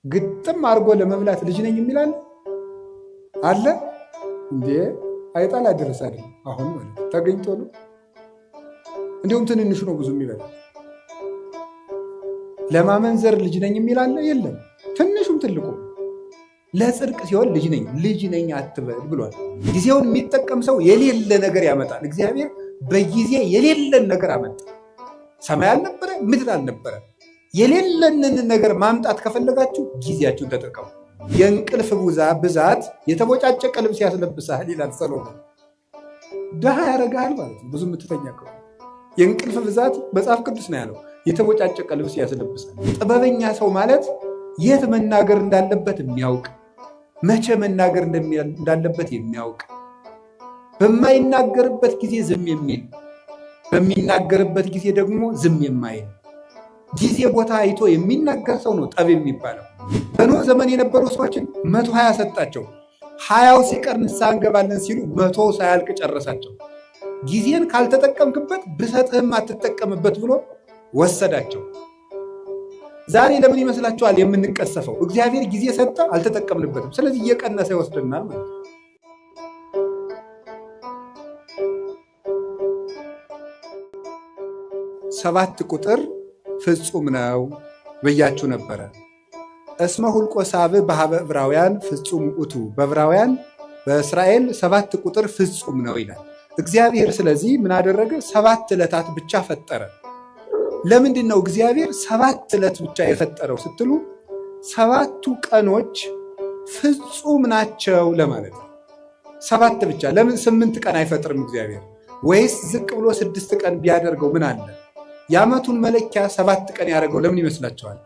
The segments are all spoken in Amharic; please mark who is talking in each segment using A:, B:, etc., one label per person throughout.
A: ግጥም አድርጎ ለመብላት ልጅ ነኝ የሚላል አለ እንዴ? አይጣል አደረሳል። አሁን ማለት ተገኝቶ ነው። እንዲሁም ትንንሹ ነው ብዙ የሚበላ። ለማመንዘር ልጅ ነኝ የሚላል የለም። ትንሹም ትልቁ ለጽድቅ ሲሆን ልጅ ነኝ አትበል ብሏል። ጊዜውን የሚጠቀም ሰው የሌለ ነገር ያመጣል። እግዚአብሔር በጊዜ የሌለን ነገር አመጣ። ሰማይ አልነበረ፣ ምድር አልነበረ። የሌለንን ነገር ማምጣት ከፈለጋችሁ ጊዜያችሁን ተጠቀሙ። የእንቅልፍ ብዛት የተቦጫጨቀ ልብስ ያስለብሳል ይላል ሰሎሞን። ድሃ ያደርግሃል ማለት ነው። ብዙ የምትተኛ ከሆነ የእንቅልፍ ብዛት መጽሐፍ ቅዱስ ነው ያለው፣ የተቦጫጨቀ ልብስ ያስለብሳል። ጥበበኛ ሰው ማለት የት መናገር እንዳለበት የሚያውቅ፣ መቼ መናገር እንዳለበት የሚያውቅ፣ በማይናገርበት ጊዜ ዝም የሚል፣ በሚናገርበት ጊዜ ደግሞ ዝም የማይል፣ ጊዜ ቦታ አይቶ የሚናገር ሰው ነው ጠቢብ የሚባለው። በኖህ ዘመን የነበሩ ሰዎችን 120 ሰጣቸው። 20 ሲቀር ንስሐ እንገባለን ሲሉ 100 ሳያልቅ ጨረሳቸው። ጊዜን ካልተጠቀምክበት ብሰጥህም አትጠቀምበት ብሎ ወሰዳቸው። ዛሬ ለምን ይመስላችኋል የምንቀሰፈው? እግዚአብሔር ጊዜ ሰጠ፣ አልተጠቀምንበትም። ስለዚህ እየቀነሰ ይወስድናል ማለት ነው። ሰባት ቁጥር ፍጹም ነው ብያችሁ ነበረ። እስመ ሁልቆ ሳብዕ በሀበ ዕብራውያን ፍጹም ውእቱ። በዕብራውያን በእስራኤል 7 ቁጥር ፍጹም ነው ይላል እግዚአብሔር። ስለዚህ ምን አደረገ? 7 ዕለታት ብቻ ፈጠረ። ለምንድን ነው እግዚአብሔር 7 ዕለት ብቻ የፈጠረው ስትሉ፣ 7ቱ ቀኖች ፍጹም ናቸው ለማለት ነው። 7 ብቻ። ለምን 8 ቀን አይፈጥርም እግዚአብሔር? ወይስ ዝቅ ብሎ 6 ቀን ቢያደርገው ምን አለ? የዓመቱን መለኪያ 7 ቀን ያደረገው ለምን ይመስላችኋል?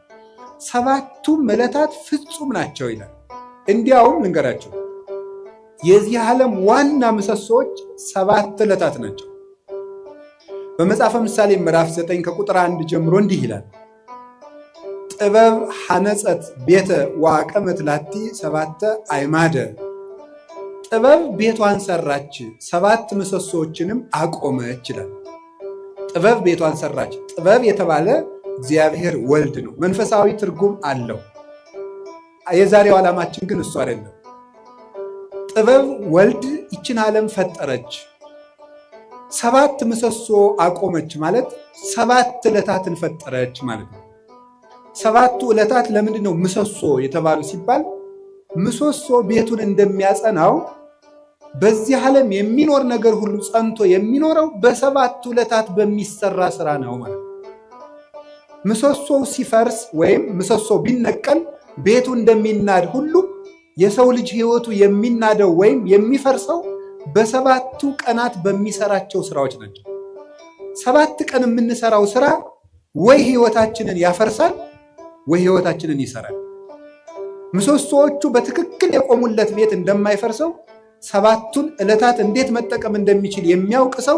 A: 7ቱም ዕለታት ፍጹም ናቸው ይላል። እንዲያውም ልንገራቸው፣ የዚህ ዓለም ዋና ምሰሶዎች 7 ዕለታት ናቸው። በመጽሐፈ ምሳሌ ምዕራፍ 9 ከቁጥር 1 ጀምሮ እንዲህ ይላል፣ ጥበብ ሐነጸት ቤተ ወአቀመት ላቲ 7 አዕማደ። ጥበብ ቤቷን ሰራች፣ 7 ምሰሶዎችንም አቆመች ይላል። ጥበብ ቤቷን ሰራች። ጥበብ የተባለ እግዚአብሔር ወልድ ነው። መንፈሳዊ ትርጉም አለው። የዛሬው ዓላማችን ግን እሱ አይደለም። ጥበብ ወልድ ይችን ዓለም ፈጠረች፣ 7 ምሰሶ አቆመች ማለት 7 ዕለታትን ፈጠረች ማለት ነው። 7ቱ ዕለታት ለምንድን ነው ምሰሶ የተባሉ ሲባል፣ ምሰሶ ቤቱን እንደሚያጸናው በዚህ ዓለም የሚኖር ነገር ሁሉ ጸንቶ የሚኖረው በ7ቱ ዕለታት በሚሰራ ስራ ነው ማለት ነው። ምሰሶው ሲፈርስ ወይም ምሰሶ ቢነቀል ቤቱ እንደሚናድ ሁሉ የሰው ልጅ ሕይወቱ የሚናደው ወይም የሚፈርሰው በ7ቱ ቀናት በሚሰራቸው ስራዎች ናቸው። 7 ቀን የምንሰራው ስራ ወይ ሕይወታችንን ያፈርሳል ወይ ሕይወታችንን ይሰራል። ምሰሶዎቹ በትክክል የቆሙለት ቤት እንደማይፈርሰው 7ቱን ዕለታት እንዴት መጠቀም እንደሚችል የሚያውቅ ሰው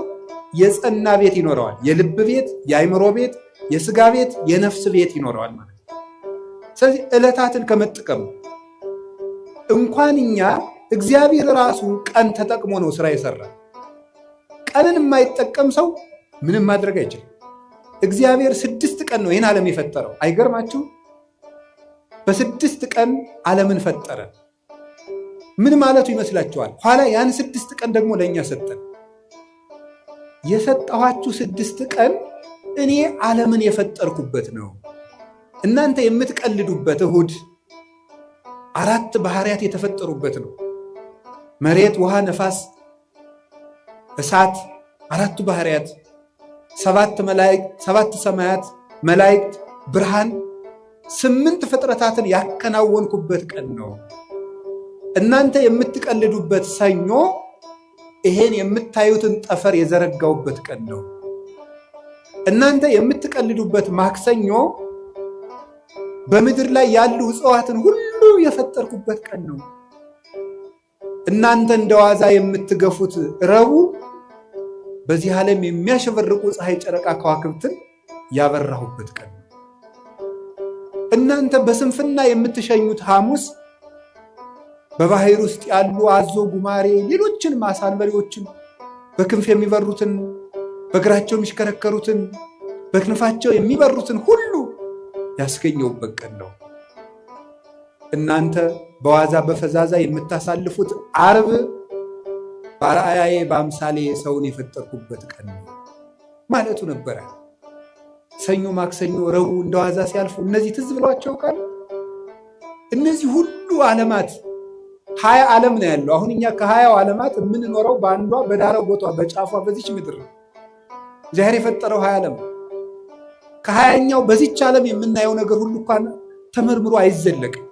A: የጸና ቤት ይኖረዋል። የልብ ቤት፣ የአእምሮ ቤት፣ የስጋ ቤት፣ የነፍስ ቤት ይኖረዋል ማለት ነው። ስለዚህ ዕለታትን ከመጠቀም እንኳን እኛ እግዚአብሔር ራሱ ቀን ተጠቅሞ ነው ስራ የሰራ። ቀንን የማይጠቀም ሰው ምንም ማድረግ አይችልም። እግዚአብሔር 6 ቀን ነው ይህን ዓለም የፈጠረው። አይገርማችሁ? በ6 ቀን ዓለምን ፈጠረ። ምን ማለቱ ይመስላችኋል? ኋላ ያን 6 ቀን ደግሞ ለእኛ ሰጠን። የሰጠኋችሁ 6 ቀን እኔ ዓለምን የፈጠርኩበት ነው። እናንተ የምትቀልዱበት እሁድ 4 ባህሪያት የተፈጠሩበት ነው። መሬት፣ ውሃ፣ ነፋስ፣ እሳት፣ 4ቱ ባህሪያት፣ 7 መላእክት፣ 7 ሰማያት፣ መላእክት፣ ብርሃን፣ 8 ፍጥረታትን ያከናወንኩበት ቀን ነው። እናንተ የምትቀልዱበት ሰኞ ይሄን የምታዩትን ጠፈር የዘረጋውበት ቀን ነው። እናንተ የምትቀልዱበት ማክሰኞ በምድር ላይ ያሉ እጽዋትን ሁሉ የፈጠርኩበት ቀን ነው። እናንተ እንደዋዛ የምትገፉት ረቡዕ በዚህ ዓለም የሚያሸበርቁ ፀሐይ፣ ጨረቃ፣ ከዋክብትን ያበራሁበት ቀን ነው። እናንተ በስንፍና የምትሸኙት ሐሙስ በባህር ውስጥ ያሉ አዞ፣ ጉማሬ፣ ሌሎችን አንበሪዎችን፣ በክንፍ የሚበሩትን፣ በእግራቸው የሚሽከረከሩትን፣ በክንፋቸው የሚበሩትን ሁሉ ያስገኘውበት ቀን ነው። እናንተ በዋዛ በፈዛዛ የምታሳልፉት ዓርብ በአርአያዬ በአምሳሌ ሰውን የፈጠርኩበት ቀን ማለቱ ነበረ። ሰኞ፣ ማክሰኞ፣ ረቡዕ እንደዋዛ ሲያልፉ እነዚህ ትዝ ብሏቸው ቃል እነዚህ ሁሉ ዓለማት 20 ዓለም ነው ያለው። አሁን እኛ ከ20 ዓለማት የምንኖረው በአንዷ በዳረ ቦቷ በጫፏ በዚች ምድር ነው። እግዚአብሔር የፈጠረው 20 ዓለም ከ20ኛው በዚች ዓለም የምናየው ነገር ሁሉ እንኳን ተመርምሮ አይዘለቅም።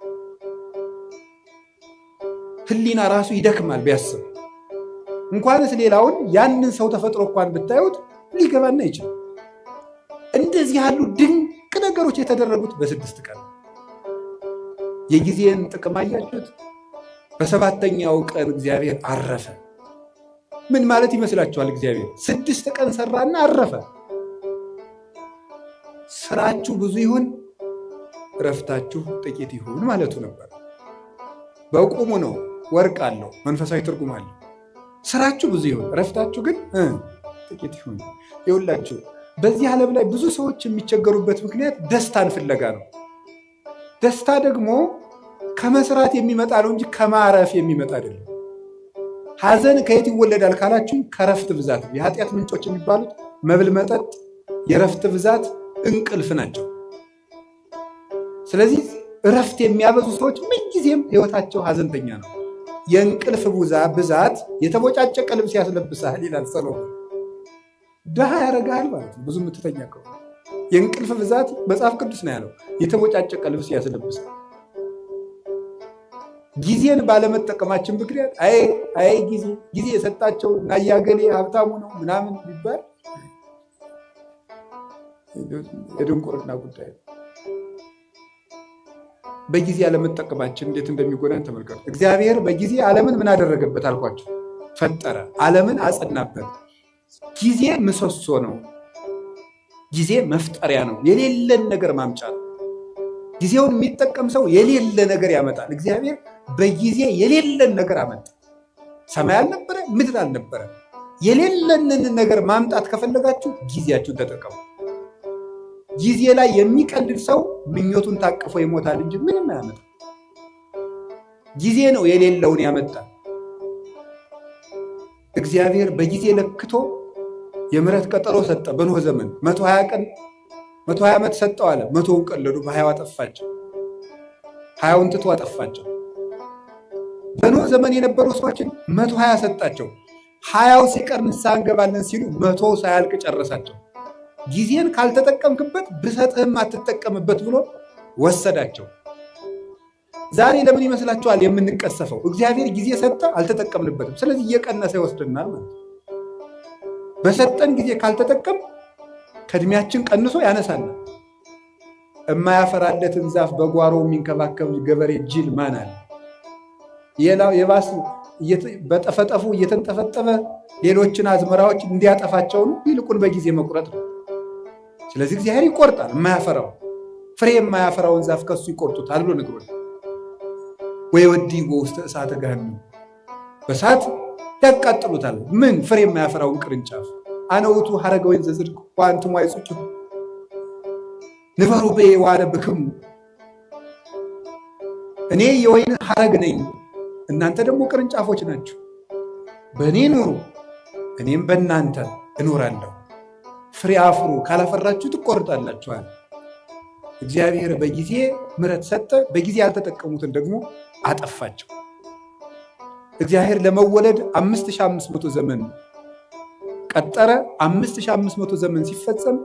A: ህሊና ራሱ ይደክማል ቢያስብ። እንኳንስ ሌላውን ያንን ሰው ተፈጥሮ እንኳን ብታዩት ሊገባና ይችላል። እንደዚህ ያሉ ድንቅ ነገሮች የተደረጉት በ6 ቀን። የጊዜን ጥቅም አያችሁት? በ7ኛው ቀን እግዚአብሔር አረፈ። ምን ማለት ይመስላችኋል? እግዚአብሔር 6 ቀን ሰራና አረፈ። ስራችሁ ብዙ ይሁን እረፍታችሁ ጥቂት ይሁን ማለቱ ነበር። በቁሙ ነው። ወርቅ አለው፣ መንፈሳዊ ትርጉም አለው። ስራችሁ ብዙ ይሁን እረፍታችሁ ግን ጥቂት ይሁን። ይኸውላችሁ በዚህ ዓለም ላይ ብዙ ሰዎች የሚቸገሩበት ምክንያት ደስታን ፍለጋ ነው። ደስታ ደግሞ ከመስራት የሚመጣ ነው እንጂ ከማረፍ የሚመጣ አይደለም። ሐዘን ከየት ይወለዳል ካላችሁ ከረፍት ብዛት። የኃጢአት ምንጮች የሚባሉት መብል፣ መጠጥ፣ የረፍት ብዛት፣ እንቅልፍ ናቸው። ስለዚህ እረፍት የሚያበዙ ሰዎች ምንጊዜም ህይወታቸው ሐዘንተኛ ነው። የእንቅልፍ ብዛት የተቦጫጨቀ ልብስ ያስለብሳል ይላል ሰሎሞን። ድሃ ያደርግሃል ማለት ነው ብዙ የምትተኛ ከሆነ። የእንቅልፍ ብዛት መጽሐፍ ቅዱስ ነው ያለው የተቦጫጨቀ ልብስ ያስለብሳል። ጊዜን ባለመጠቀማችን ምክንያት አይ ጊዜ የሰጣቸው ናያገሌ ሀብታሙ ነው ምናምን ቢባል የድንቁርና ጉዳይ ነው። በጊዜ ያለመጠቀማችን እንዴት እንደሚጎዳን ተመልከቱ። እግዚአብሔር በጊዜ ዓለምን ምን አደረገበት አልኳቸው? ፈጠረ። ዓለምን አጸናበት። ጊዜ ምሰሶ ነው። ጊዜ መፍጠሪያ ነው። የሌለን ነገር ማምጫ ነው። ጊዜውን የሚጠቀም ሰው የሌለ ነገር ያመጣል። እግዚአብሔር በጊዜ የሌለን ነገር አመጣ። ሰማይ አልነበረ፣ ምድር አልነበረ። የሌለንን ነገር ማምጣት ከፈለጋችሁ ጊዜያችሁን ተጠቀሙ። ጊዜ ላይ የሚቀልድ ሰው ምኞቱን ታቅፎ ይሞታል እንጂ ምንም አያመጣ። ጊዜ ነው የሌለውን ያመጣል። እግዚአብሔር በጊዜ ለክቶ የምሕረት ቀጠሮ ሰጠ። በኖህ ዘመን 120 ቀን 120 ዓመት ሰጠው አለ። 100ውን ቀለዱ፣ በ20 አጠፋቸው። 20ውን ትቶ አጠፋቸው። በኖህ ዘመን የነበሩ ሰዎችን 120 ሰጣቸው። 20ው ሲቀር ንስሐ እንገባለን ሲሉ 100 ሳያልቅ ጨረሳቸው። ጊዜን ካልተጠቀምክበት ብሰጥህም አትጠቀምበት ብሎ ወሰዳቸው። ዛሬ ለምን ይመስላችኋል የምንቀሰፈው? እግዚአብሔር ጊዜ ሰጠ፣ አልተጠቀምንበትም። ስለዚህ እየቀነሰ ይወስድናል ማለት ነው። በሰጠን ጊዜ ካልተጠቀም ከእድሜያችን ቀንሶ ያነሳናል። የማያፈራለትን ዛፍ በጓሮ የሚንከባከብ ገበሬ ጅል ማን አለ? የባስ በጠፈጠፉ እየተንጠፈጠፈ ሌሎችን አዝመራዎች እንዲያጠፋቸው ነው። ይልቁን በጊዜ መቁረጥ ነው። ስለዚህ እግዚአብሔር ይቆርጣል። የማያፈራው ፍሬ የማያፈራውን ዛፍ ከሱ ይቆርጡታል ብሎ ነግሮናል። ወይወዲጎ ውስተ እሳተ ገሃነም፣ በእሳት ያቃጥሉታል። ምን ፍሬ የማያፈራውን ቅርንጫፍ። አነ ውእቱ ሐረገ ወይን ዘጽድቅ ወአንትሙ አይጹቂሁ ንበሩ በየ ወአነብክሙ፣ እኔ የወይን ሐረግ ነኝ፣ እናንተ ደግሞ ቅርንጫፎች ናችሁ። በእኔ ኑሩ፣ እኔም በእናንተ እኖራለሁ። ፍሬ አፍሩ፣ ካላፈራችሁ ትቆርጣላችኋል። እግዚአብሔር በጊዜ ምሕረት ሰጠ፣ በጊዜ ያልተጠቀሙትን ደግሞ አጠፋቸው። እግዚአብሔር ለመወለድ 5500 ዘመን ቀጠረ። 5500 ዘመን ሲፈጸም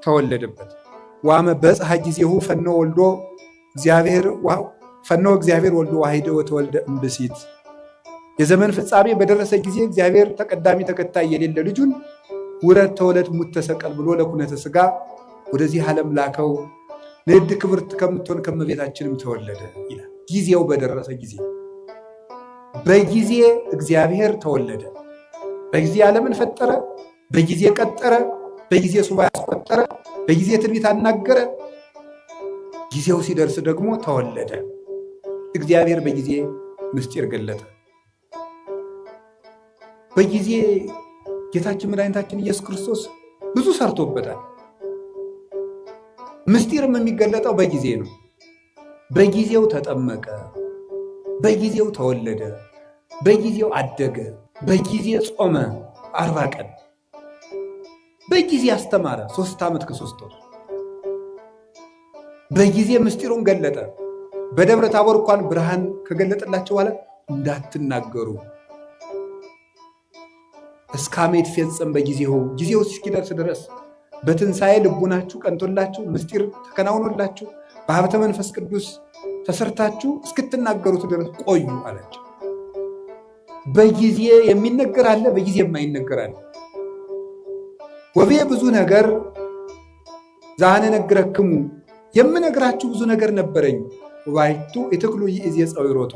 A: ተወለደበት። ዋመ በጽሐ ጊዜሁ ፈኖ እግዚአብሔር ወልዶ ዋሂደ ወተወልደ እምብእሲት። የዘመን ፍጻሜ በደረሰ ጊዜ እግዚአብሔር ተቀዳሚ ተከታይ የሌለ ልጁን ውረድ ተወለድ ሙት ተሰቀል ብሎ ለኩነተ ሥጋ ወደዚህ ዓለም ላከው። ንዕድ ክብርት ከምትሆን ከመቤታችንም ተወለደ ይላል። ጊዜው በደረሰ ጊዜ በጊዜ እግዚአብሔር ተወለደ። በጊዜ ዓለምን ፈጠረ፣ በጊዜ ቀጠረ፣ በጊዜ ሱባዔ አስቆጠረ፣ በጊዜ ትንቢት አናገረ። ጊዜው ሲደርስ ደግሞ ተወለደ። እግዚአብሔር በጊዜ ምስጢር ገለጠ። በጊዜ ጌታችን መድኃኒታችን ኢየሱስ ክርስቶስ ብዙ ሰርቶበታል። ምስጢርም የሚገለጠው በጊዜ ነው። በጊዜው ተጠመቀ፣ በጊዜው ተወለደ፣ በጊዜው አደገ፣ በጊዜ ጾመ 40 ቀን፣ በጊዜ አስተማረ 3 ዓመት ከ3 ወር፣ በጊዜ ምስጢሩን ገለጠ። በደብረ ታቦር እንኳን ብርሃን ከገለጠላቸው በኋላ እንዳትናገሩ እስካመ ይትፌጸም በጊዜው፣ ጊዜው እስኪደርስ ድረስ በትንሣኤ ልቡናችሁ ቀንቶላችሁ ምስጢር ተከናውኖላችሁ በሀብተ መንፈስ ቅዱስ ተሰርታችሁ እስክትናገሩት ድረስ ቆዩ አላቸው። በጊዜ የሚነገር አለ፣ በጊዜ የማይነገር አለ። ወቤ ብዙ ነገር ዛነ ነግረክሙ፣ የምነግራችሁ ብዙ ነገር ነበረኝ። ወባይቱ ኢትክሉ ይእዜ ጸዊሮቶ፣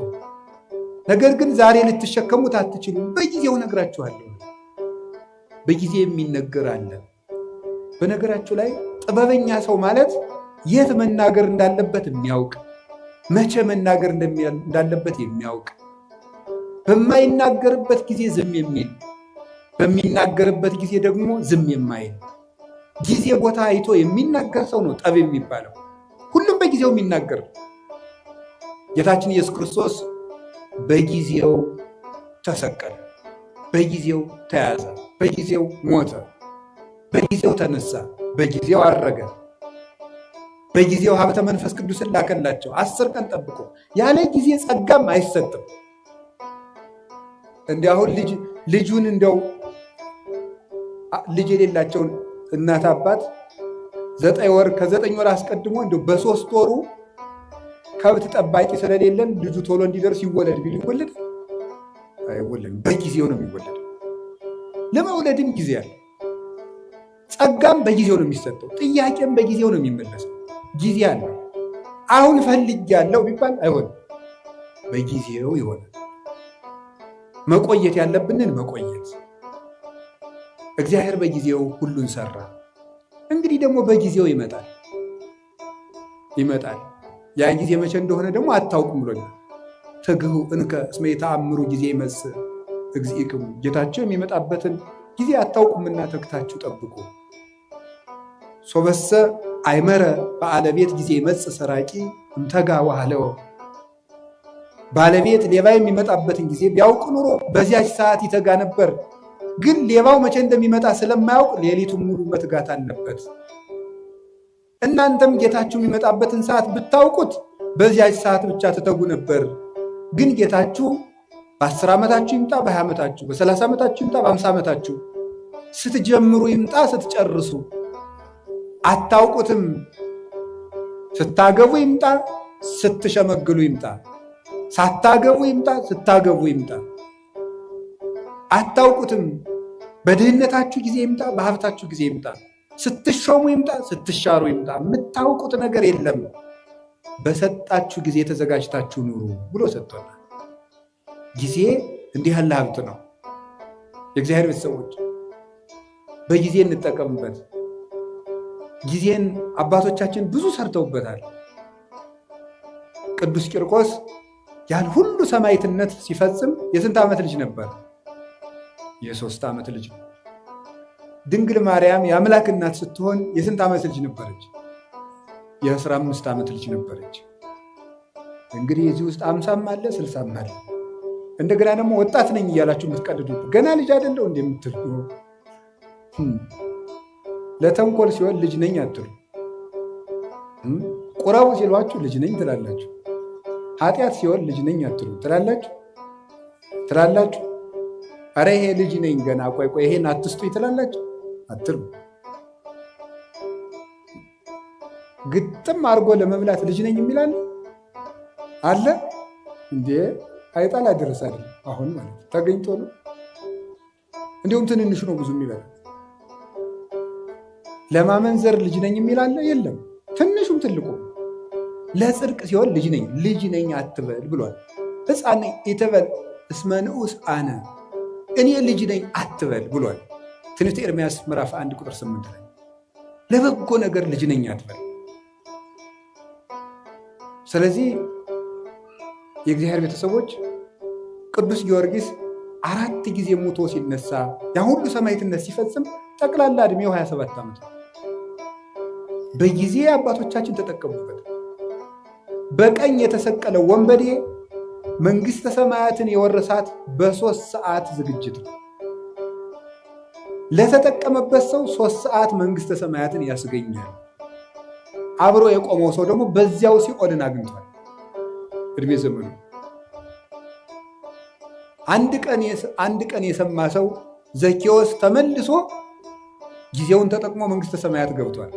A: ነገር ግን ዛሬ ልትሸከሙት አትችሉም፣ በጊዜው ነግራችኋለሁ። በጊዜ የሚነገር አለ። በነገራችሁ ላይ ጥበበኛ ሰው ማለት የት መናገር እንዳለበት የሚያውቅ፣ መቼ መናገር እንዳለበት የሚያውቅ፣ በማይናገርበት ጊዜ ዝም የሚል፣ በሚናገርበት ጊዜ ደግሞ ዝም የማይል፣ ጊዜ ቦታ አይቶ የሚናገር ሰው ነው ጠብ የሚባለው። ሁሉም በጊዜው የሚናገር። ጌታችን ኢየሱስ ክርስቶስ በጊዜው ተሰቀለ፣ በጊዜው ተያዘ፣ በጊዜው ሞተ፣ በጊዜው ተነሳ፣ በጊዜው አረገ፣ በጊዜው ሀብተ መንፈስ ቅዱስን ላከላቸው 10 ቀን ጠብቆ። ያለ ጊዜ ጸጋም አይሰጥም። እንዲህ አሁን ልጁን እንደው ልጅ የሌላቸውን እናት አባት 9 ወር ከ9 ወር አስቀድሞ እንደው በ3 ወሩ ከብት ጠባቂ ስለሌለን ልጁ ቶሎ እንዲደርስ ይወለድ ቢል ይወለድ አይወለድም። በጊዜው ነው የሚወለድ። ለመውለድም ጊዜ አለ። ጸጋም በጊዜው ነው የሚሰጠው። ጥያቄም በጊዜው ነው የሚመለሰው። ጊዜ አለ። አሁን ፈልጌያለሁ ቢባል አይሆንም፣ በጊዜው ይሆናል። መቆየት ያለብንን መቆየት። እግዚአብሔር በጊዜው ሁሉን ሰራ። እንግዲህ ደግሞ በጊዜው ይመጣል። ያ ጊዜ መቼ እንደሆነ ደግሞ አታውቁም ብሎኛል። ትግሁ እንከ እስመ የተአምሩ ጊዜ ይመጽእ እግዚእክሙ፣ ጌታቸው የሚመጣበትን ጊዜ አታውቁምና ተግታችሁ ጠብቁ። ሶበሰ አይመረ በአለቤት ጊዜ ይመጽእ ሰራቂ እንተጋ ዋህለው፣ ባለቤት ሌባ የሚመጣበትን ጊዜ ቢያውቅ ኑሮ በዚያች ሰዓት ይተጋ ነበር። ግን ሌባው መቼ እንደሚመጣ ስለማያውቅ ሌሊቱን ሙሉ መትጋት አለበት። እናንተም ጌታችሁ የሚመጣበትን ሰዓት ብታውቁት በዚያች ሰዓት ብቻ ትተጉ ነበር። ግን ጌታችሁ በ10 ዓመታችሁ ይምጣ፣ በ20 ዓመታችሁ፣ በ30 ዓመታችሁ ይምጣ፣ በ50 ዓመታችሁ፣ ስትጀምሩ ይምጣ፣ ስትጨርሱ አታውቁትም። ስታገቡ ይምጣ፣ ስትሸመግሉ ይምጣ፣ ሳታገቡ ይምጣ፣ ስታገቡ ይምጣ፣ አታውቁትም። በድህነታችሁ ጊዜ ይምጣ፣ በሀብታችሁ ጊዜ ይምጣ፣ ስትሾሙ ይምጣ፣ ስትሻሩ ይምጣ፣ የምታውቁት ነገር የለም። በሰጣችሁ ጊዜ ተዘጋጅታችሁ ኑሩ ብሎ ሰጥቶናል። ጊዜ እንዲህ ያለ ሀብት ነው። የእግዚአብሔር ቤተሰቦች በጊዜ እንጠቀምበት። ጊዜን አባቶቻችን ብዙ ሰርተውበታል። ቅዱስ ቂርቆስ ያን ሁሉ ሰማዕትነት ሲፈጽም የስንት ዓመት ልጅ ነበር? የ3 ዓመት ልጅ። ድንግል ማርያም የአምላክ እናት ስትሆን የስንት ዓመት ልጅ ነበረች? የ15 ዓመት ልጅ ነበረች። እንግዲህ እዚህ ውስጥ 50ም አለ 60ም አለ። እንደገና ደግሞ ወጣት ነኝ እያላችሁ የምትቀልዱ ገና ልጅ አይደለው እንደምትሉ ለተንኮል ሲሆን ልጅ ነኝ አትሉ። ቁራው ሲሏችሁ ልጅ ነኝ ትላላችሁ። ኃጢአት ሲሆን ልጅ ነኝ አትሉ ትላላችሁ። አረ ይሄ ልጅ ነኝ ገና ቆይ ይሄን አትስጡኝ ትላላችሁ አትሉ። ግጥም አድርጎ ለመብላት ልጅ ነኝ የሚላል አለ እንዴ? አይጣል አደረሳል። አሁን ማለት ተገኝቶ ነው። እንዲሁም ትንንሽ ነው ብዙ የሚበላ። ለማመንዘር ልጅ ነኝ የሚላል የለም። ትንሹም ትልቁ ለጽድቅ ሲሆን ልጅ ነኝ አትበል ብሏል። ሕፃን ነኝ ኢትበል እስመ ንዑስ አነ፣ እኔ ልጅ ነኝ አትበል ብሏል። ትንቢተ ኤርምያስ ምዕራፍ 1 ቁጥር 8 ላይ ለበጎ ነገር ልጅ ነኝ አትበል። ስለዚህ የእግዚአብሔር ቤተሰቦች ቅዱስ ጊዮርጊስ 4 ጊዜ ሞቶ ሲነሳ ያ ሁሉ ሰማዕትነት ሲፈጽም ጠቅላላ ዕድሜው 27 ዓመት ነው። በጊዜ አባቶቻችን ተጠቀሙበት። በቀኝ የተሰቀለው ወንበዴ መንግሥተ ሰማያትን የወረሳት በ3 ሰዓት ዝግጅት ነው። ለተጠቀመበት ሰው 3 ሰዓት መንግሥተ ሰማያትን ያስገኛል። አብሮ የቆመው ሰው ደግሞ በዚያው ሲኦልን አግኝቷል እድሜ ዘመኑ። አንድ ቀን የሰማ ሰው ዘኬዎስ ተመልሶ ጊዜውን ተጠቅሞ መንግሥተ ሰማያት ገብቷል።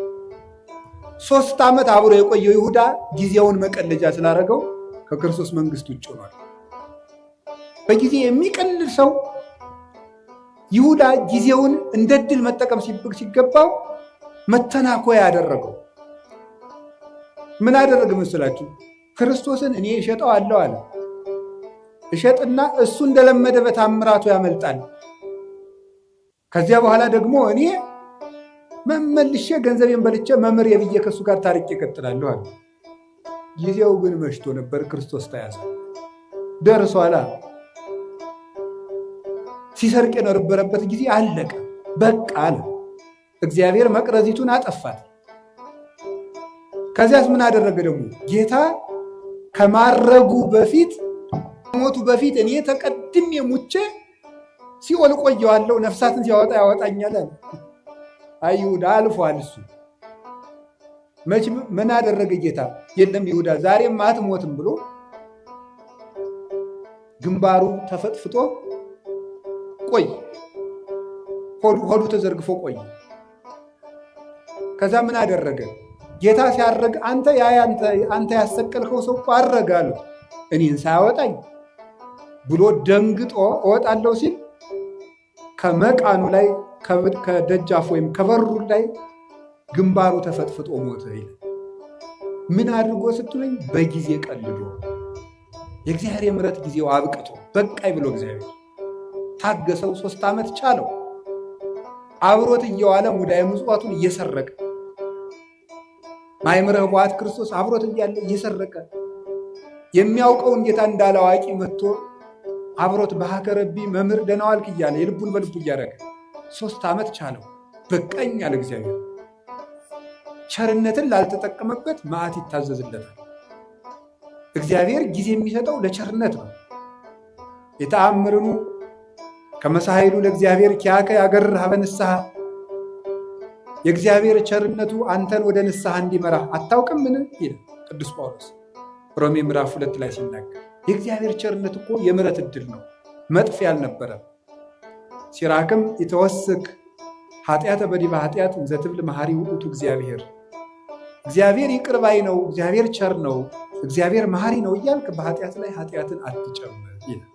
A: 3 ዓመት አብሮ የቆየው ይሁዳ ጊዜውን መቀለጃ ስላደረገው ከክርስቶስ መንግሥት ውጭ ሆኗል። በጊዜ የሚቀልል ሰው ይሁዳ ጊዜውን እንደ ድል መጠቀም ሲገባው መተናኮያ ያደረገው። ምን አደረገ መስላችሁ? ክርስቶስን እኔ እሸጠዋለሁ አለ። እሸጥና እሱ እንደለመደ በታምራቱ ያመልጣል። ከዚያ በኋላ ደግሞ እኔ መመልሼ ገንዘቤን በልቼ መምህር የብዬ ከሱ ጋር ታሪክ ይቀጥላለሁ አለ። ጊዜው ግን መሽቶ ነበር። ክርስቶስ ተያዘ። ደርሷላ። ሲሰርቅ የነበረበት ጊዜ አለቀ፣ በቃ አለ። እግዚአብሔር መቅረዚቱን አጠፋት። ከዚያስ ምን አደረገ ደግሞ? ጌታ ከማረጉ በፊት ሞቱ በፊት እኔ ተቀድሜ ሙቼ ሲኦል ቆየዋለሁ፣ ነፍሳትን ሲያወጣ ያወጣኛል አለ። አይሁዳ አልፏል። እሱ መቼ ምን አደረገ ጌታ? የለም ይሁዳ ዛሬም አትሞትም ብሎ ግንባሩ ተፈጥፍጦ ቆይ፣ ሆዱ ተዘርግፎ ቆይ። ከዛ ምን አደረገ ጌታ? ሲያረግ አንተ ያሰቀልከው ሰው አረገ አለ። እኔን ሳያወጣኝ ብሎ ደንግጦ እወጣለሁ ሲል ከመቃኑ ላይ ከደጃፍ ወይም ከበሩ ላይ ግንባሩ ተፈጥፍጦ ሞተ ይላል። ምን አድርጎ ስትለኝ በጊዜ ቀልዶ የእግዚአብሔር የምሕረት ጊዜው አብቅቶ በቃይ ብሎ እግዚአብሔር ታገሰው። 3 ዓመት ቻለው። አብሮት እየዋለ ሙዳየ ምጽዋቱን እየሰረቀ ማይምረ ኅቡዓት ክርስቶስ አብሮት እያለ እየሰረቀ የሚያውቀውን ጌታ እንዳላዋቂ መጥቶ አብሮት በሀከረቢ መምህር ደህና ዋልክ እያለ የልቡን በልቡ እያደረገ 3 ዓመት ቻለው። በቃኝ አለ እግዚአብሔር። ቸርነትን ላልተጠቀመበት መዓት ይታዘዝለታል። እግዚአብሔር ጊዜ የሚሰጠው ለቸርነት ነው። የተአምርኑ ከመሳይሉ ለእግዚአብሔር ኪያከ ያገርህ በንስሐ የእግዚአብሔር ቸርነቱ አንተን ወደ ንስሐ እንዲመራ አታውቅም ምን ይላል ቅዱስ ጳውሎስ ሮሜ ምዕራፍ 2 ላይ ሲናገር። የእግዚአብሔር ቸርነት እኮ የምሕረት ዕድል ነው፣ መጥፊያ አልነበረም። ሲራክም ይተወስክ ኃጢአተ በዲበ ኃጢአት እንዘ ትብል መሐሪ ውእቱ እግዚአብሔር። እግዚአብሔር ይቅር ባይ ነው፣ እግዚአብሔር ቸር ነው፣ እግዚአብሔር መሐሪ ነው እያልክ በኃጢአት ላይ ኃጢአትን አትጨምር ይላል።